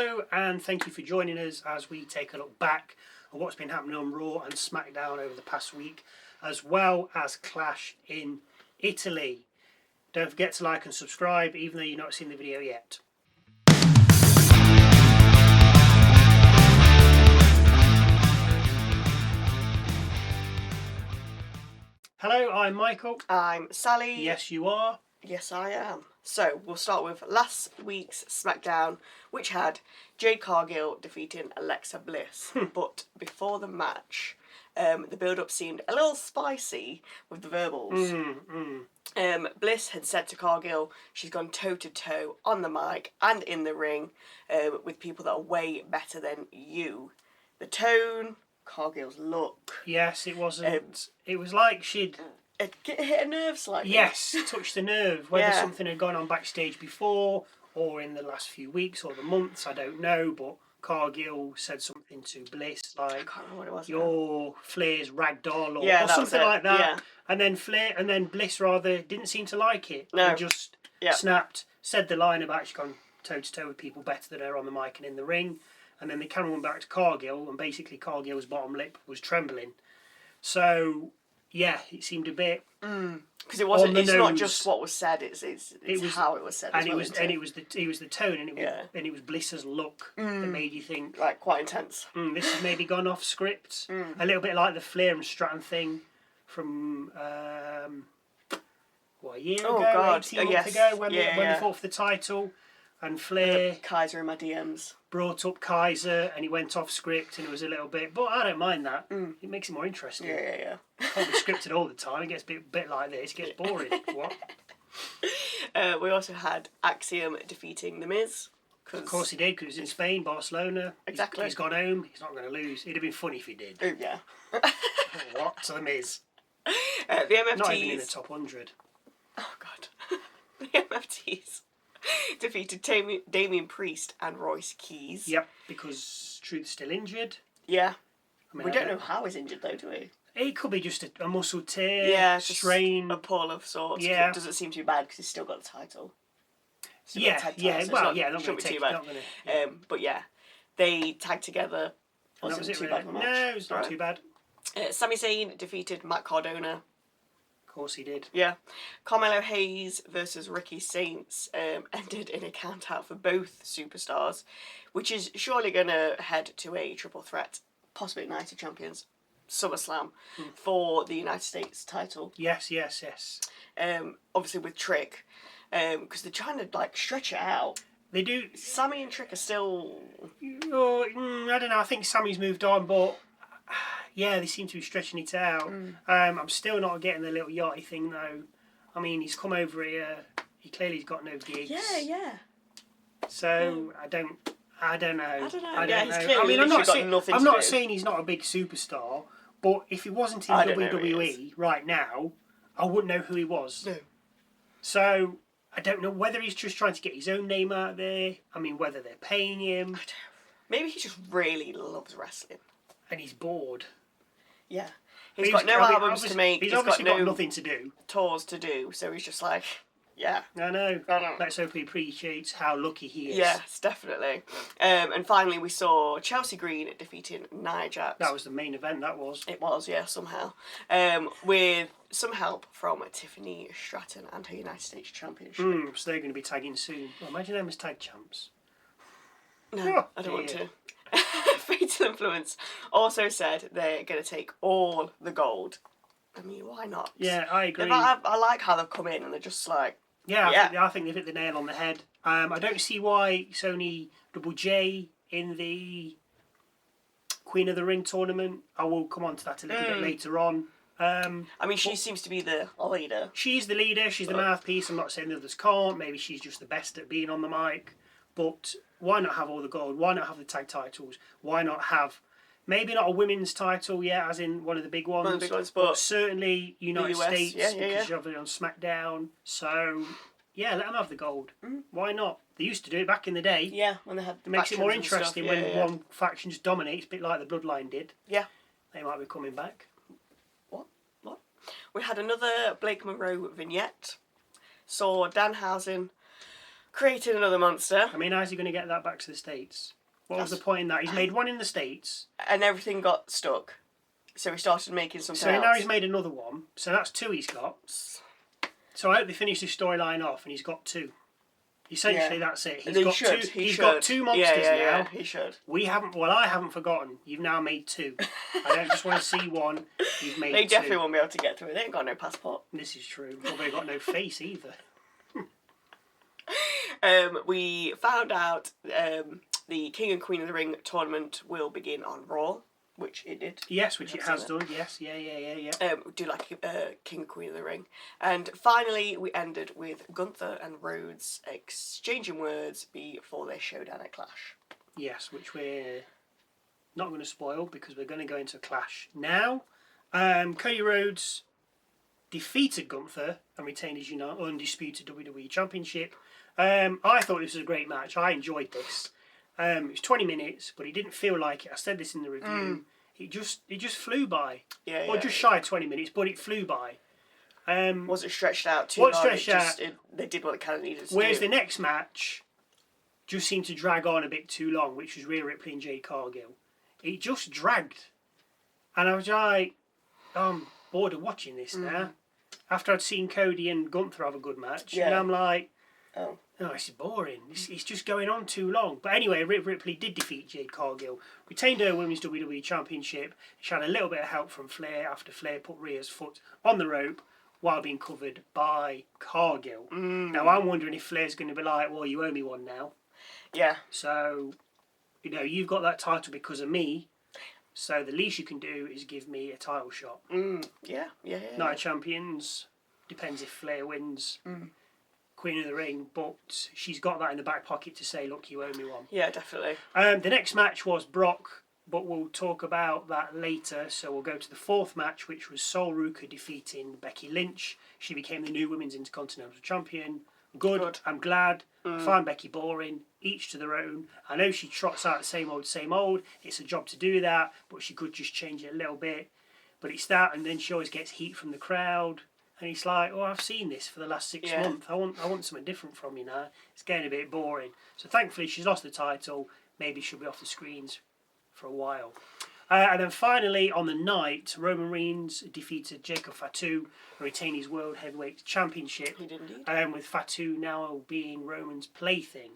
Hello, and thank you for joining us as we take a look back at what's been happening on Raw and SmackDown over the past week, as well as Clash in Italy. Don't forget to like and subscribe, even though you've not seen the video yet. Hello, I'm Michael. I'm Sally. Yes, you are. Yes, I am. So, we'll start with last week's SmackDown, which had Jade Cargill defeating Alexa Bliss. But before the match, the build-up seemed a little spicy with the verbals. Bliss had said to Cargill she's gone toe-to-toe on the mic and in the ring with people that are way better than you. The tone, Cargill's look. Yes, it wasn't. It was like she'd... It hit a nerve slightly. Yes, touched the nerve. Whether something had gone on backstage before or in the last few weeks or the months, I don't know. But Cargill said something to Bliss like, I can't remember what it was. "Your Flair's ragdoll" or that something like that. Yeah. And then Bliss rather didn't seem to like it. No. And just snapped, said the line about she's gone toe to toe with people better than her on the mic and in the ring. And then the camera went back to Cargill, and basically Cargill's bottom lip was trembling. So. Yeah, it seemed a bit because it wasn't. It's nose. not just what was said. It's how it was said. And it was the tone, and it was Bliss's look that made you think like quite intense. This has maybe gone off script. A little bit like the Flair and Stratton thing from a year ago, 18 months ago when they fought for the title. And Flair Kaiser in my DMs brought up Kaiser, and he went off script, and it was a little bit. But I don't mind that. It makes it more interesting. Yeah. Can't be scripted all the time. It gets a bit like this. It gets boring. What? We also had Axiom defeating The Miz. Of course he did, because he was in Spain, Barcelona. Exactly. He's gone home. He's not going to lose. It'd have been funny if he did. Oh, yeah. What? To The Miz. The MFTs. Not even in the top 100. Oh, God. The MFTs defeated Damian Priest and Royce Keys. Yep, because Truth's still injured. Yeah. I mean, we don't know how he's injured, though, do we? It could be just a muscle tear, strain. A pull of sorts. Yeah. It doesn't seem too bad because he's still got the title. Not going to take bad. But yeah, they tagged together. Wasn't too really. bad of a match. No, it's not too bad. Sami Zayn defeated Matt Cardona. Of course he did. Yeah. Carmelo Hayes versus Ricky Saints ended in a count-out for both superstars, which is surely going to head to a triple threat, possibly Night of Champions, SummerSlam, for the United States title. Yes. Obviously with Trick, because they're trying to stretch it out. They do. Sammy and Trick are still... I don't know. I think Sammy's moved on, but... Yeah, they seem to be stretching it out. I'm still not getting the little yachty thing, though. I mean, he's come over here. He clearly's got no gigs. Yeah. So, I don't know. I don't know. I mean, I'm not saying he's not a big superstar, but if he wasn't in WWE right now, I wouldn't know who he was. No. So, I don't know whether he's just trying to get his own name out there. I mean, whether they're paying him. Maybe he just really loves wrestling. And he's bored. Yeah. He's got no albums to make. He's obviously got nothing to do. Tours to do. So he's just like, yeah. I know. Let's hope he appreciates how lucky he is. Yes, definitely. And finally we saw Chelsea Green defeating Nia Jax. That was the main event, that was. It was, yeah, somehow. With some help from Tiffany Stratton and her United States Championship. So they're going to be tagging soon. Well, imagine them as tag champs. No, I don't want to. Fatal Influence also said they're going to take all the gold. I mean, why not? Yeah, I agree. I like how they've come in and they're just like... I think they've hit the nail on the head. I don't see why it's only Double J in the Queen of the Ring tournament. I will come on to that a little bit later on. I mean, she seems to be the leader. She's the leader. She's the mouthpiece. I'm not saying the others can't. Maybe she's just the best at being on the mic. But why not have all the gold? Why not have the tag titles? Why not have, maybe not a women's title yet, as in one of the big ones, but certainly United States, because you're on SmackDown. So, yeah, let them have the gold. Why not? They used to do it back in the day. Yeah, when they had it makes it more interesting when one faction just dominates, a bit like the Bloodline did. Yeah. They might be coming back. What? We had another Blake Monroe vignette. Saw Danhausen Creating another monster. I mean, how's he going to get that back to the States? What was the point in that? He's made one in the States. And everything got stuck. So he started making something else. So now he's made another one. So that's 2 he's got. So I hope they finish this storyline off and he's got 2. Essentially, that's it. He's got 2 monsters now. Yeah, he should. I haven't forgotten. You've now made 2. I don't just want to see one. You've made 2. They definitely won't be able to get through it. They ain't got no passport. This is true. Well, they've got no face either. We found out the King and Queen of the Ring tournament will begin on Raw, which it did. Yes, which it has done. Yes, yeah. Do like King and Queen of the Ring. And finally, we ended with Gunther and Rhodes exchanging words before their showdown at Clash. Yes, which we're not going to spoil because we're going to go into Clash now. Cody Rhodes defeated Gunther and retained his undisputed WWE Championship. I thought this was a great match. I enjoyed this. It was 20 minutes, but it didn't feel like it. I said this in the review. It just flew by. Just shy of 20 minutes, but it flew by. Wasn't stretched out too long. They did what they kind of needed to do. Whereas the next match just seemed to drag on a bit too long, which was Rhea Ripley and Jade Cargill. It just dragged. And I was like, I'm bored of watching this now. After I'd seen Cody and Gunther have a good match. And I'm like, oh, this is boring. It's just going on too long. But anyway, Ripley did defeat Jade Cargill, retained her Women's WWE Championship. She had a little bit of help from Flair after Flair put Rhea's foot on the rope while being covered by Cargill. Now, I'm wondering if Flair's going to be like, well, you owe me one now. Yeah. So, you've got that title because of me. So the least you can do is give me a title shot. Yeah. Night of Champions, depends if Flair wins. Queen of the Ring, but she's got that in the back pocket to say, look, you owe me one. Yeah, definitely. The next match was Brock, but we'll talk about that later. So we'll go to the 4th match, which was Ruca defeating Becky Lynch. She became the new Women's Intercontinental Champion. Good. I'm glad. I find Becky boring. Each to their own. I know she trots out the same old. It's a job to do that, but she could just change it a little bit. But it's that, and then she always gets heat from the crowd. And it's like, I've seen this for the last 6 months. I want something different from you now. It's getting a bit boring. So thankfully she's lost the title. Maybe she'll be off the screens for a while. And then finally on the night, Roman Reigns defeated Jacob Fatu and retained his World Heavyweight Championship. He did indeed. With Fatu now being Roman's plaything,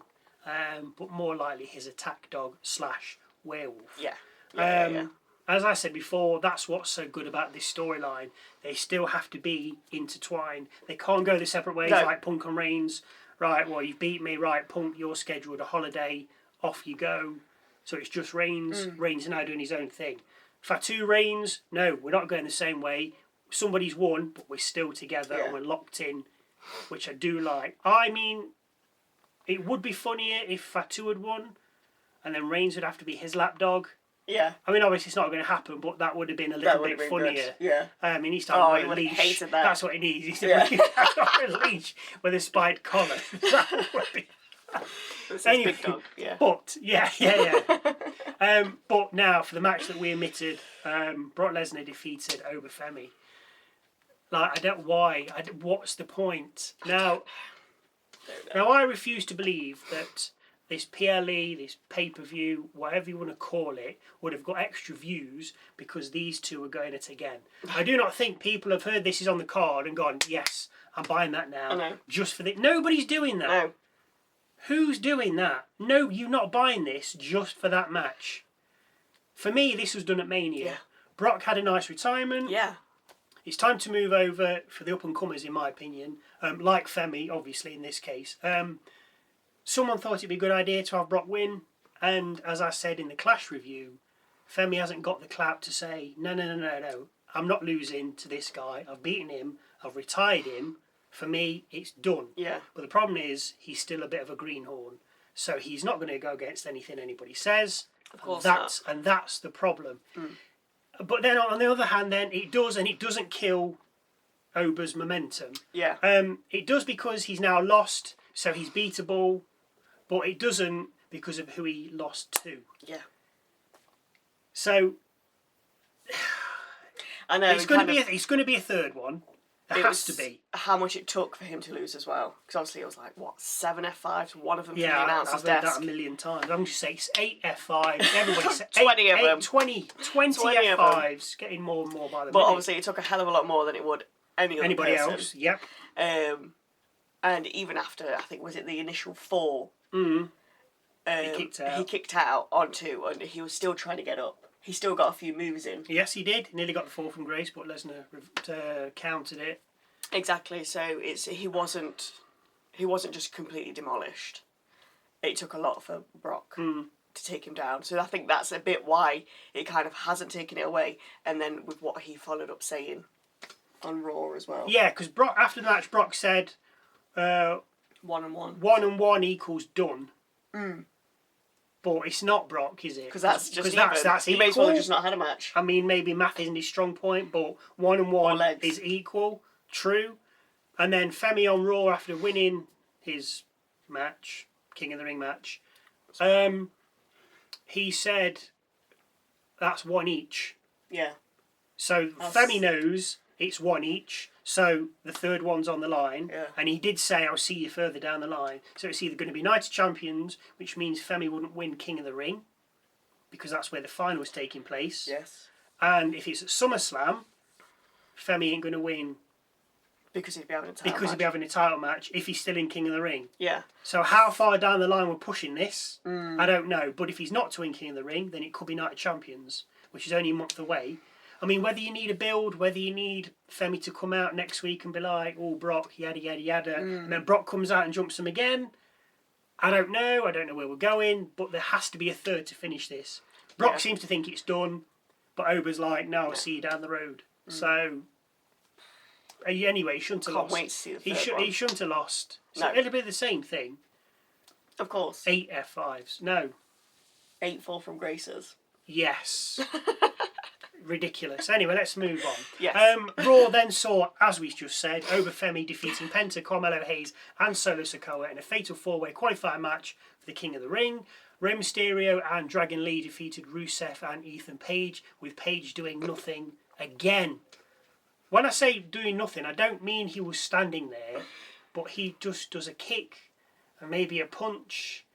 but more likely his attack dog / werewolf. Yeah. As I said before, that's what's so good about this storyline. They still have to be intertwined. They can't go their separate ways like Punk and Reigns. Right, well, you've beat me. Right, Punk, you're scheduled a holiday. Off you go. So it's just Reigns. Reigns now doing his own thing. Fatu, Reigns, no, we're not going the same way. Somebody's won, but we're still together and we're locked in, which I do like. I mean, it would be funnier if Fatu had won, and then Reigns would have to be his lapdog. Yeah. I mean, obviously it's not going to happen, but that would have been a little bit funnier. Good. Yeah. He needs to have a leash. Hated that. That's what he needs. He needs to have a leash with a spiked collar. That would be... Anyway, big dog. Yeah. But but now for the match that we omitted, Brock Lesnar defeated Oba Femi. Like, I don't why. What's the point now? Now I refuse to believe that this PLE, this pay-per-view, whatever you want to call it, would have got extra views because these two are going at it again. I do not think people have heard this is on the card and gone, yes, I'm buying that now. I know. Just for the... Nobody's doing that. No. Who's doing that? No, you're not buying this just for that match. For me, this was done at Mania. Yeah. Brock had a nice retirement. Yeah. It's time to move over for the up-and-comers, in my opinion. Like Femi, obviously, in this case. Someone thought it'd be a good idea to have Brock win. And as I said in the Clash review, Femi hasn't got the clout to say, no. I'm not losing to this guy. I've beaten him. I've retired him. For me, it's done. Yeah. But the problem is, he's still a bit of a greenhorn. So he's not going to go against anything anybody says. Of course not. And that's the problem. But then on the other hand, then it does, and it doesn't kill Oba's momentum. Yeah. It does because he's now lost, so he's beatable. But it doesn't because of who he lost to. Yeah. So I know it's going to be a third one. There has to be. How much it took for him to lose as well. Because obviously it was like, what, 7 F5s? One of them from the announcer's I've heard desk. that a million times. I'm just saying it's 8 F5s. Everybody said 20 of them. 20 F5s. Getting more and more by the But minute. obviously it took a hell of a lot more than it would anybody person. Else. Yep. And even after, I think, was it the initial 4? He kicked out. He kicked out on 2, and he was still trying to get up. He still got a few moves in. Yes, he did. Nearly got the 4 from Grace, but Lesnar countered it. Exactly. So he wasn't just completely demolished. It took a lot for Brock to take him down. So I think that's a bit why it kind of hasn't taken it away. And then with what he followed up saying on Raw as well. Yeah, because Brock after the match, Brock said, 1-on-1. 1-on-1 equals done. But it's not Brock, is it? Because that's just that's he equal. may as well have just not had a match. I mean, maybe math isn't his strong point, but 1-on-1 is equal. True. And then Femi on Raw after winning his match, King of the Ring match, he said that's 1 each. Yeah. So Femi knows it's 1 each. So the third one's on the line. Yeah. And he did say, I'll see you further down the line. So it's either going to be Night of Champions, which means Femi wouldn't win King of the Ring, because that's where the final was taking place. Yes. And if it's at SummerSlam, Femi ain't going to win. Because he'd be having a title match. Because he'd be having a title match if he's still in King of the Ring. Yeah. So how far down the line we're pushing this, I don't know. But if he's not to win King of the Ring, then it could be Night of Champions, which is only a month away. I mean, whether you need a build, whether you need Femi to come out next week and be like, oh, Brock, yada, yada, yada, and then Brock comes out and jumps him again, I don't know. I don't know where we're going, but there has to be a third to finish this. Brock seems to think it's done, but Oba's like, no, I'll see you down the road. So, anyway, he shouldn't have lost. Can't wait to see the third one. He shouldn't have lost. So No. it'll be the same thing. Of course. 8 F5s. No. 8 fall from Graces. Yes. Ridiculous. Anyway, let's move on. Yes. Raw then saw, as we just said, Oba Femi defeating Penta, Carmelo Hayes and Solo Sikoa in a fatal 4-way qualifying match for the King of the Ring. Rey Mysterio and Dragon Lee defeated Rusev and Ethan Page, with Page doing nothing again. When I say doing nothing, I don't mean he was standing there, but he just does a kick and maybe a punch.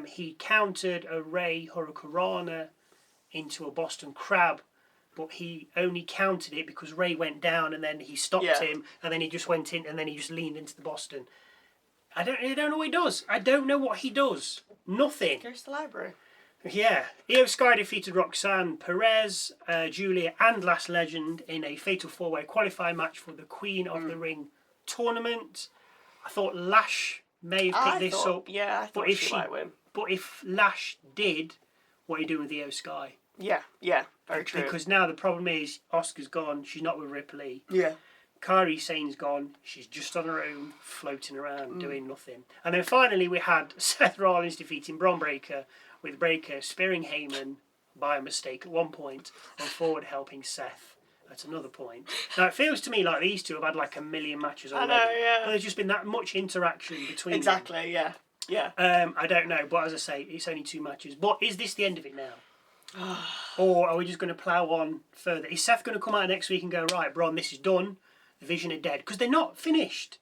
He countered a Rey Hurricanrana into a Boston Crab, but he only counted it because Rey went down and then he stopped him, and then he just went in and then he just leaned into the Boston. I don't know what he does. I don't know what he does. Nothing. Go to the library. Yeah. Io Sky defeated Roxanne Perez, Julia and Last Legend in a fatal 4-way qualifying match for the Queen of the Ring tournament. I thought Lash may have picked this up. Yeah, I thought she might win. But if Lash did, what are you doing with Io Sky? Yeah, very true. Because now the problem is Oscar's gone, she's not with Ripley. Yeah. Kairi Sane's gone, she's just on her own, floating around, doing nothing. And then finally we had Seth Rollins defeating Bron Breakker, with Breakker spearing Heyman by a mistake at one point, and Forward helping Seth at another point. Now it feels to me like these two have had like a million matches already. I know, yeah. But there's just been that much interaction between them. Exactly, yeah. I don't know, but as I say, it's only 2 matches. But is this the end of it now? Or are we just going to plough on further? Is Seth going to come out next week and go, right, Bron, this is done, the Vision are dead? Because they're not finished.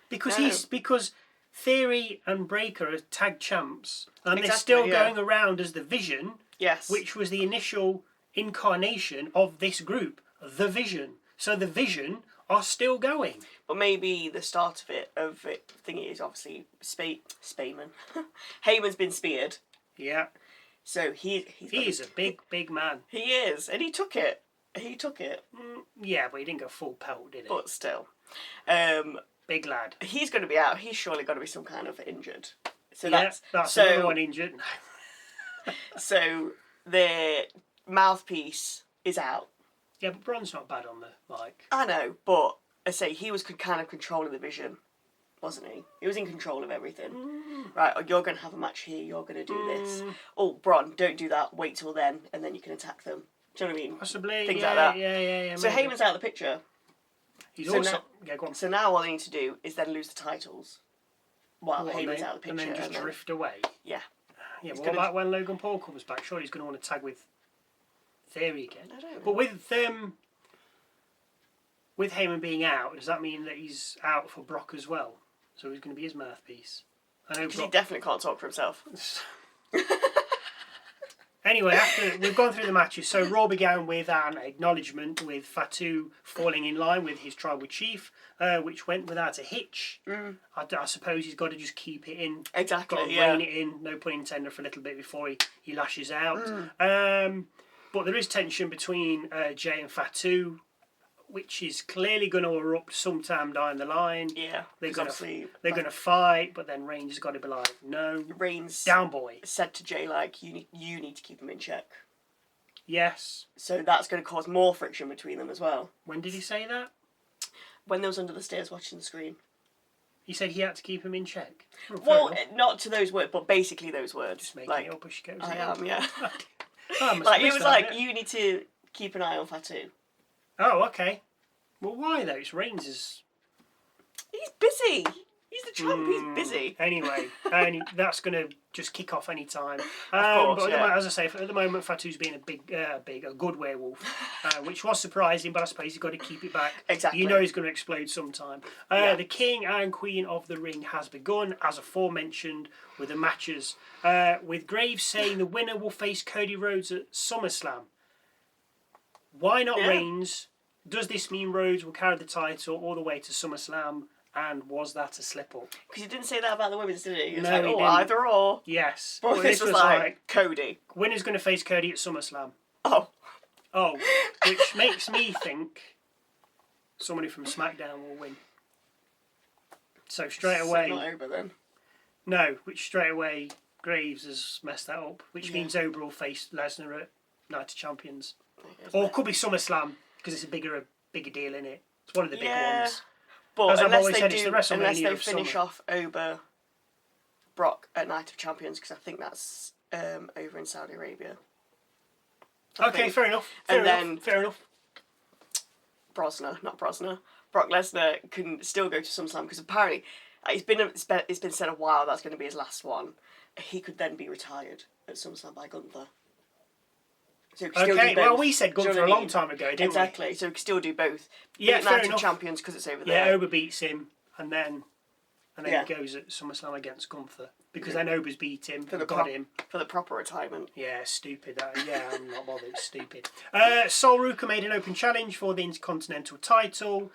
Because Theory and Breakker are tag champs, and they're still going around as the Vision, which was the initial incarnation of this group, the Vision. So the Vision are still going. But maybe the start of it thingy is obviously Spayman. Heyman's been speared. Yeah. So he is a big man. He is, and he took it. Yeah, but he didn't go full pelt, did he? But still. Big lad. He's going to be out. He's surely got to be some kind of injured. So that's another one injured. So the mouthpiece is out. Yeah, but Bron's not bad on the mic. I know, but I say he was kind of controlling the Vision, wasn't he? He was in control of everything. Right, you're going to have a match here, you're going to do this. Oh, Bron, don't do that, wait till then, and then you can attack them. Do you know what I mean? Possibly, Things like that. Yeah. So Heyman's out of the picture. He's also... go on. So now all they need to do is then lose the titles while Heyman's out of the picture. And then just drift away. Yeah. Yeah, but what about when Logan Paul comes back? Surely he's going to want to tag with Theory again. I don't know. But with with Heyman being out, does that mean that he's out for Brock as well? So he's going to be his mouthpiece. I know Because Brock... he definitely can't talk for himself. Anyway, after we've gone through the matches, so Raw began with an acknowledgement with Fatu falling in line with his tribal chief, which went without a hitch. I suppose he's got to just keep it in. Exactly, got to yeah. rein it in, no pun intended, for a little bit before he lashes out. But there is tension between Jay and Fatu, which is clearly going to erupt sometime down the line. Yeah, they're going to fight, but then Reigns has got to be like, no, Reigns down boy. said to Jay, like, you need to keep him in check. Yes. So that's going to cause more friction between them as well. When did he say that? When they was under the stairs watching the screen. He said he had to keep him in check. Well, not to those words, but basically those words. Just making like, it up as she goes. I am, yeah. Like, it was like, you need to keep an eye on Fatu. Oh, okay. Well, why though? It's Reigns'... He's busy. He's the champ. He's busy. Anyway, that's going to just kick off any time. Of course, but as I say, at the moment, Fatu's being a good werewolf, which was surprising. But I suppose he's got to keep it back. Exactly. You know he's going to explode sometime. The King and Queen of the Ring has begun, as aforementioned, with the matches. With Graves saying the winner will face Cody Rhodes at SummerSlam. Why not Reigns? Does this mean Rhodes will carry the title all the way to SummerSlam? And was that a slip up? Because he didn't say that about the women's, did he? He was No, like, he didn't. either or. Yes. But this was like Cody. Winner's going to face Cody at SummerSlam. Oh. Oh. Which makes me think somebody from SmackDown will win. So straight away... It's not over then. No, which straight away Graves has messed that up. Which means Oba will face Lesnar at Night of Champions. Or it could be SummerSlam, because it's a bigger deal, in it. It's one of the big ones. But As I've unless always said, it's the WrestleMania unless they of finish summer. off Oba Brock at Night of Champions, because I think that's over in Saudi Arabia. Okay, fair enough. Fair enough. Brock Lesnar can still go to SummerSlam, because apparently it's been said a while that's going to be his last one. He could then be retired at SummerSlam by Gunther. So Okay, well, we said Gunther a long time ago, didn't we? Exactly, so we can still do both. Yeah, Beat fair Night enough. of Champions because it's over there. Yeah, Oba beats him, and then he goes at SummerSlam against Gunther. Because then Oba's beat him, got him. For the proper retirement. Yeah, stupid. I'm not bothered, it's stupid. Sol Ruca made an open challenge for the Intercontinental title,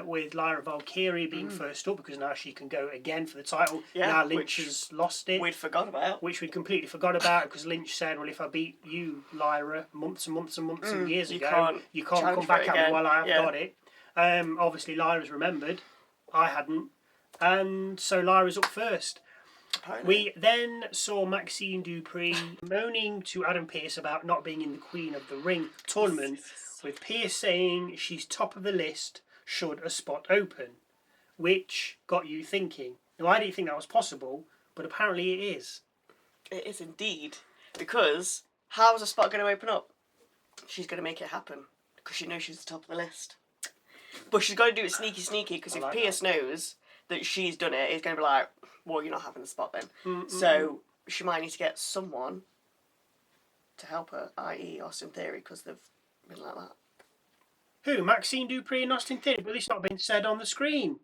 with Lyra Valkyria being first up, because now she can go again for the title. Yeah, now Lynch has lost it. We'd forgot about. Which we'd completely forgot about, because Lynch said, well, if I beat you, Lyra, months and months and months and years ago, you can't come back at me while I've got it. Obviously, Lyra's remembered. I hadn't. And so Lyra's up first. Apparently. We then saw Maxxine Dupri moaning to Adam Pearce about not being in the Queen of the Ring tournament, with Pearce saying she's top of the list should a spot open, which got you thinking. Now, I didn't think that was possible, but apparently it is. It is indeed. Because how is a spot going to open up? She's going to make it happen, because she knows she's the top of the list. But she's got to do it sneaky, because if Pearce knows that she's done it, he's going to be like, well, you're not having the spot then. So she might need to get someone to help her, i.e. Austin Theory, because they've been like that. Who? Maxxine Dupri and Austin Theory? But it's not been said on the screen.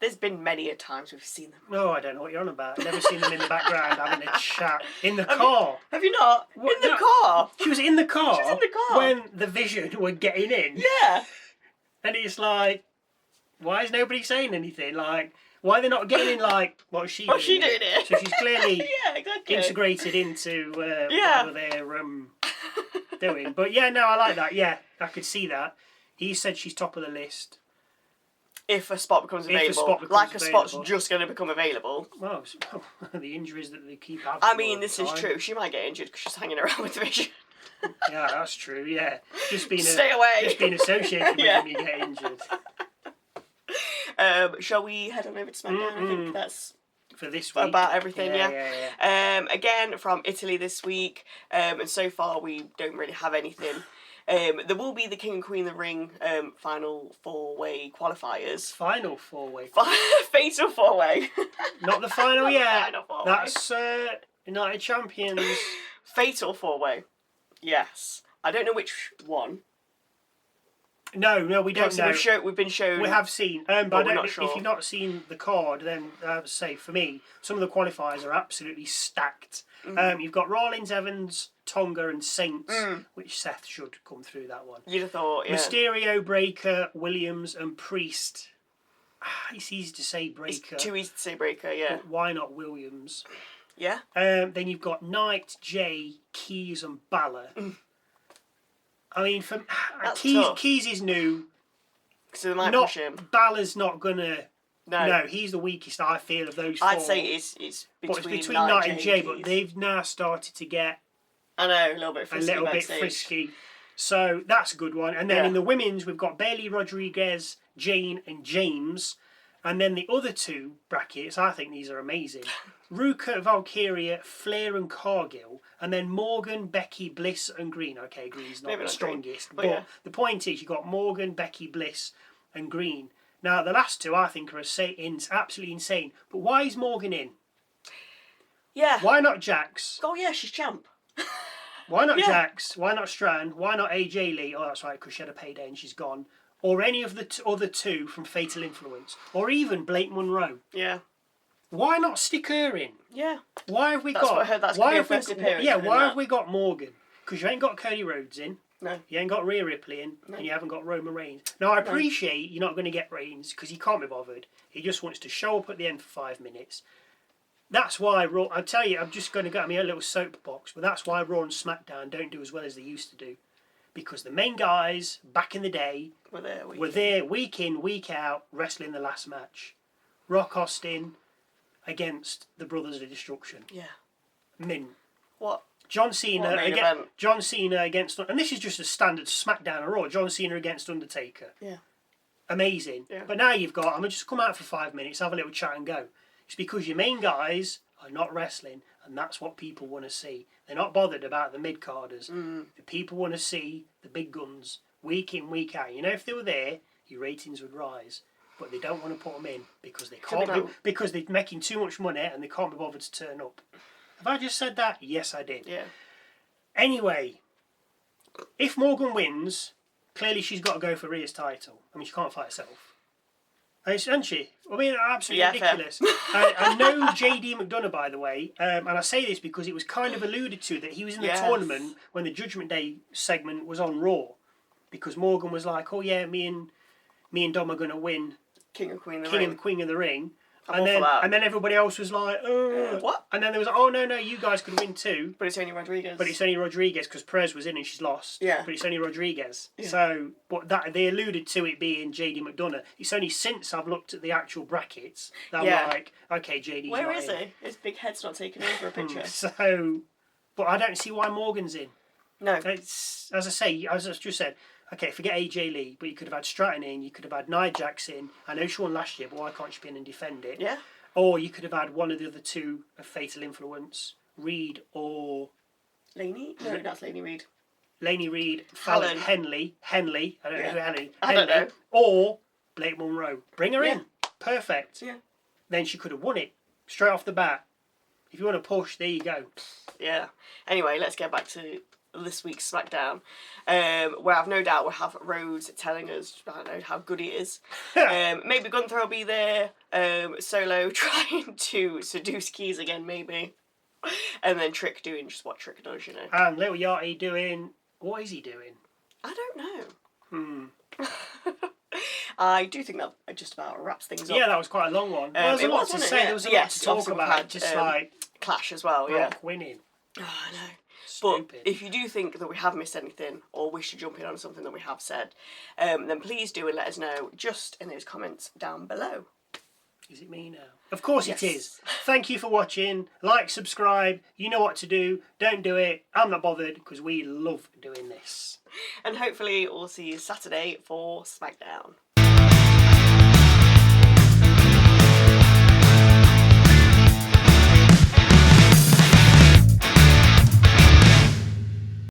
There's been many a times we've seen them. Oh, I don't know what you're on about. Never seen them in the background having a chat. In the car. Have you not? What, in the car? She was in the car. She was in the car. When the Vision were getting in. Yeah. And it's like, why is nobody saying anything? Like, why are they not getting in, like, what's she doing? It? So she's clearly yeah, exactly. integrated into whatever they're doing. But yeah, no, I like that. Yeah, I could see that. He said she's top of the list. If a spot becomes available. A spot's just going to become available. Well, the injuries that they keep having. I mean, this is true. She might get injured because she's hanging around with the Vision. Yeah, that's true, yeah. Stay away. Just being associated with them, you get injured. Shall we head on over to SmackDown? I think that's for this week. About everything, yeah. Again, from Italy this week, and so far we don't really have anything. There will be the King and Queen of the Ring final four-way qualifiers. Final four-way? Fatal four-way. Not the final yet. Final four-way. That's United Champions. Fatal four-way. Yes. I don't know which one. No, we don't know. We've been shown. We have seen, but we're I don't, not sure. if you've not seen the card, then say for me, some of the qualifiers are absolutely stacked. You've got Rollins, Evans, Tonga, and Saints, which Seth should come through that one. You'd have thought, yeah. Mysterio, Breakker, Williams, and Priest. It's easy to say Breakker. It's too easy to say Breakker, yeah. But why not Williams? Yeah. Then you've got Knight, Jay, Keys, and Balor. I mean, Keys is new. So they might push him. Balor's not gonna. No. No, he's the weakest, I feel, of those four. I'd say it's between Knight and Jay, Keys. but they've now started to get I know, a little bit frisky. So that's a good one. And then in the women's, we've got Bayley, Rodriguez, Jane, and James. And then the other two brackets, I think these are amazing. Ruca, Valkyria, Flair, and Cargill. And then Morgan, Becky, Bliss, and Green. Okay, Green's not the strongest. But the point is, you've got Morgan, Becky, Bliss, and Green. Now, the last two, I think, are absolutely insane. But why is Morgan in? Yeah. Why not Jax? Oh, yeah, she's champ. Why not Jax? Why not Strand? Why not AJ Lee? Oh, that's right, because she had a payday and she's gone. Or any of the other two from Fatal Influence. Or even Blake Monroe. Yeah. Why not stick her in? Yeah. Why have we That's got... what I heard, that's why have we got Morgan? Because you ain't got Cody Rhodes in. No. You ain't got Rhea Ripley in. No. And you haven't got Roman Reigns. Now, I appreciate you're not going to get Reigns because he can't be bothered. He just wants to show up at the end for 5 minutes. That's why Raw... I tell you, I'm just going to get me a little soapbox, but that's why Raw and SmackDown don't do as well as they used to do. Because the main guys, back in the day, were there week in, week out, wrestling the last match. Rock Austin against the Brothers of Destruction. Yeah. Mint. What? John Cena against... And this is just a standard SmackDown or Raw. John Cena against Undertaker. Yeah. Amazing. Yeah. But now you've got... I'm going to just come out for 5 minutes, have a little chat and go. It's because your main guys are not wrestling, and that's what people want to see. They're not bothered about the mid-carders. The people want to see the big guns week in, week out. You know, if they were there, your ratings would rise. But they don't want to put them in because they can't because they're making too much money and they can't be bothered to turn up. Have I just said that? Yes, I did. Yeah. Anyway, if Morgan wins, clearly she's got to go for Rhea's title. I mean, she can't fight herself. Isn't she? I mean, absolutely ridiculous. I know JD McDonough, by the way, and I say this because it was kind of alluded to that he was in the tournament when the Judgment Day segment was on Raw, because Morgan was like, "Oh yeah, me and Dom are going to win King and Queen of the Ring." And then everybody else was like, "Oh, what?" And then there was, "Oh no, you guys could win too." But it's only Rodriguez. Because Perez was in and she's lost. Yeah. But it's only Rodriguez. Yeah. So, but that they alluded to it being JD McDonough. It's only since I've looked at the actual brackets that I'm like, okay, JD's Where not is in. he? His big head's not taking over a picture. So, but I don't see why Morgan's in. No. It's as I just said. Okay, forget AJ Lee, but you could have had Stratton in. You could have had Nia Jax in. I know she won last year, but why can't she be in and defend it? Yeah. Or you could have had one of the other two of Fatal Influence, Reed or... Laney? No, that's Laney Reed. Laney Reed, Fallon, Henley. I don't know who Henley. I don't know. Or Blake Monroe. Bring her in. Perfect. Yeah. Then she could have won it straight off the bat. If you want to push, there you go. Yeah. Anyway, let's get back to this week's SmackDown, where I've no doubt we'll have Rhodes telling us, I don't know, how good he is. Maybe Gunther will be there, Solo trying to seduce Keys again, maybe. And then Trick doing just what Trick does, you know. And Little Yachty doing... What is he doing? I don't know. I do think that just about wraps things up. Yeah, that was quite a long one. There was a lot to say. There was a lot to talk about. Just like... Clash as well, Brock winning. Oh, I know. Stupid. But if you do think that we have missed anything or wish to jump in on something that we have said, then please do and let us know just in those comments down below. Is it me now? Of course it is. Thank you for watching. Like, subscribe. You know what to do. Don't do it. I'm not bothered because we love doing this. And hopefully we'll see you Saturday for SmackDown.